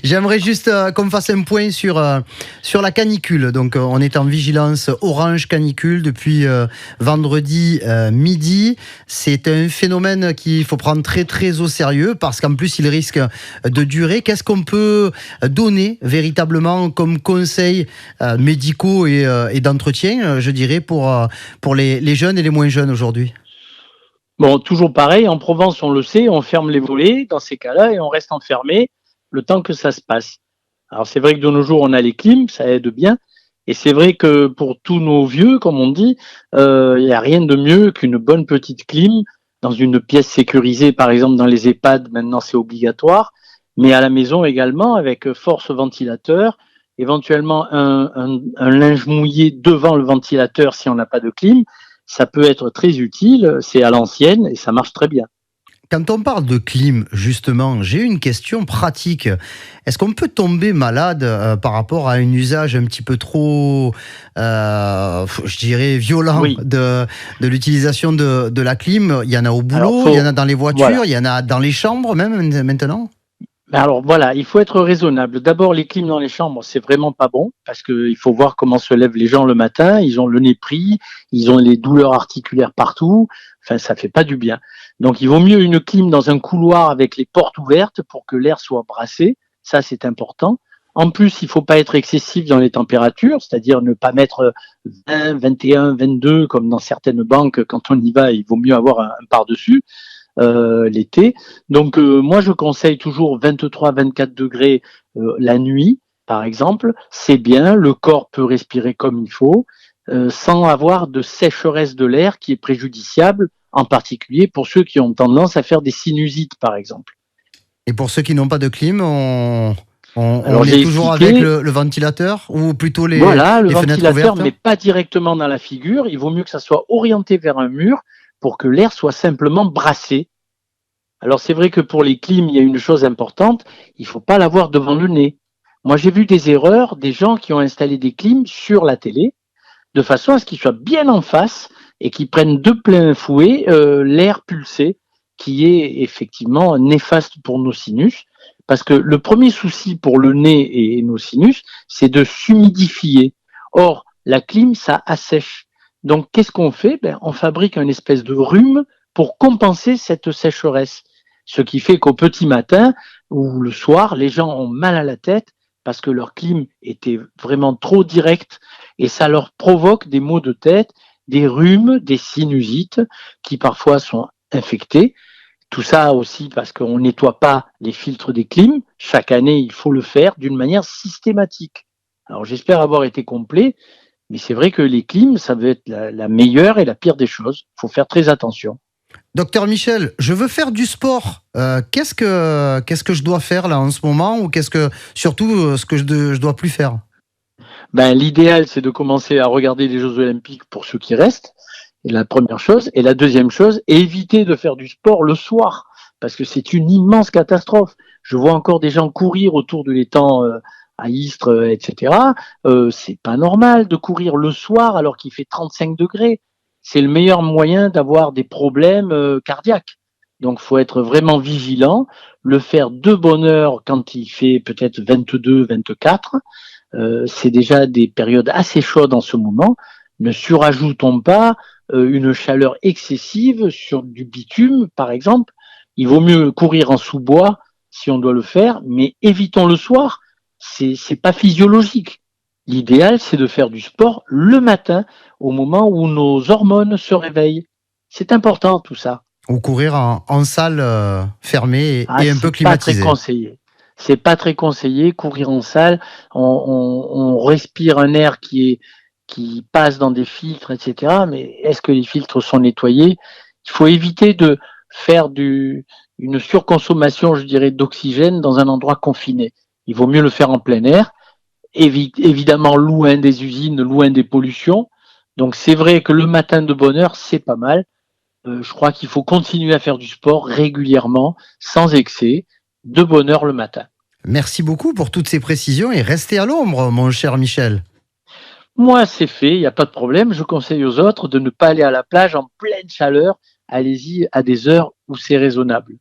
J'aimerais juste qu'on fasse un point sur la canicule. Donc, on est en vigilance orange canicule depuis vendredi midi. C'est un phénomène qu'il faut prendre très, très au sérieux parce qu'en plus, il risque de durer. Qu'est-ce qu'on peut donner véritablement comme conseils médicaux et d'entretien, je dirais, pour les jeunes et les moins jeunes aujourd'hui? Bon, toujours pareil, en Provence, on le sait, on ferme les volets dans ces cas-là et on reste enfermé le temps que ça se passe. Alors c'est vrai que de nos jours, on a les clims, ça aide bien. Et c'est vrai que pour tous nos vieux, comme on dit, il n'y a rien de mieux qu'une bonne petite clim dans une pièce sécurisée, par exemple dans les EHPAD, maintenant c'est obligatoire, mais à la maison également avec force ventilateur, éventuellement un linge mouillé devant le ventilateur si on n'a pas de clim. Ça peut être très utile, c'est à l'ancienne et ça marche très bien. Quand on parle de clim, justement, j'ai une question pratique. Est-ce qu'on peut tomber malade par rapport à un usage un petit peu trop, je dirais, violent Oui. de l'utilisation de la clim? Il y en a au Alors boulot, il y en a faut dans les voitures, voilà. il y en a dans les chambres même maintenant? Alors voilà, il faut être raisonnable. D'abord, les clims dans les chambres, c'est vraiment pas bon parce qu'il faut voir comment se lèvent les gens le matin. Ils ont le nez pris, ils ont les douleurs articulaires partout. Enfin, ça fait pas du bien. Donc, il vaut mieux une clim dans un couloir avec les portes ouvertes pour que l'air soit brassé. Ça, c'est important. En plus, il faut pas être excessif dans les températures, c'est-à-dire ne pas mettre 20, 21, 22 comme dans certaines banques. Quand on y va, il vaut mieux avoir un par-dessus l'été. Donc moi je conseille toujours 23-24 degrés la nuit, par exemple. C'est bien, le corps peut respirer comme il faut, sans avoir de sécheresse de l'air qui est préjudiciable, en particulier pour ceux qui ont tendance à faire des sinusites, par exemple. Et pour ceux qui n'ont pas de clim, on Alors est j'ai toujours avec expliqué, le ventilateur ou plutôt voilà, le les fenêtres ventilateur, ouvertes? mais pas directement dans la figure. Il vaut mieux que ça soit orienté vers un mur pour que l'air soit simplement brassé. Alors c'est vrai que pour les clims, il y a une chose importante, il ne faut pas l'avoir devant le nez. Moi j'ai vu des erreurs, des gens qui ont installé des clims sur la télé, de façon à ce qu'ils soient bien en face et qu'ils prennent de plein fouet l'air pulsé, qui est effectivement néfaste pour nos sinus. Parce que le premier souci pour le nez et nos sinus, c'est de s'humidifier. Or, la clim, ça assèche. Donc, qu'est-ce qu'on fait? On fabrique un espèce de rhume pour compenser cette sécheresse. Ce qui fait qu'au petit matin ou le soir, les gens ont mal à la tête parce que leur clim était vraiment trop direct et ça leur provoque des maux de tête, des rhumes, des sinusites qui parfois sont infectés. Tout ça aussi parce qu'on ne nettoie pas les filtres des clims. Chaque année, il faut le faire d'une manière systématique. Alors j'espère avoir été complet, mais c'est vrai que les clims, ça veut être la meilleure et la pire des choses. Il faut faire très attention. Docteur Michel, je veux faire du sport. Qu'est-ce que je dois faire là en ce moment ou qu'est-ce que surtout ce que je dois plus faire? L'idéal, c'est de commencer à regarder les Jeux Olympiques pour ceux qui restent. Et la première chose. Et la deuxième chose, éviter de faire du sport le soir, parce que c'est une immense catastrophe. Je vois encore des gens courir autour de l'étang à Istres, etc. C'est pas normal de courir le soir alors qu'il fait 35 degrés. C'est le meilleur moyen d'avoir des problèmes cardiaques. Donc, faut être vraiment vigilant, le faire de bonne heure quand il fait peut-être 22, 24. C'est déjà des périodes assez chaudes en ce moment. Ne surajoutons pas une chaleur excessive sur du bitume, par exemple. Il vaut mieux courir en sous-bois si on doit le faire, mais évitons le soir. C'est pas physiologique. L'idéal, c'est de faire du sport le matin, au moment où nos hormones se réveillent. C'est important tout ça. Ou courir en salle fermée Ah, et un peu c'est pas très climatisée? conseillé. C'est pas très conseillé. Courir en salle, on respire un air qui passe dans des filtres, etc. Mais est-ce que les filtres sont nettoyés? Il faut éviter de faire une surconsommation, je dirais, d'oxygène dans un endroit confiné. Il vaut mieux le faire en plein air, évidemment loin des usines, loin des pollutions. Donc c'est vrai que le matin de bonne heure, c'est pas mal. Je crois qu'il faut continuer à faire du sport régulièrement, sans excès, de bonne heure le matin. Merci beaucoup pour toutes ces précisions et restez à l'ombre, mon cher Michel. Moi, c'est fait, il n'y a pas de problème. Je conseille aux autres de ne pas aller à la plage en pleine chaleur. Allez-y à des heures où c'est raisonnable.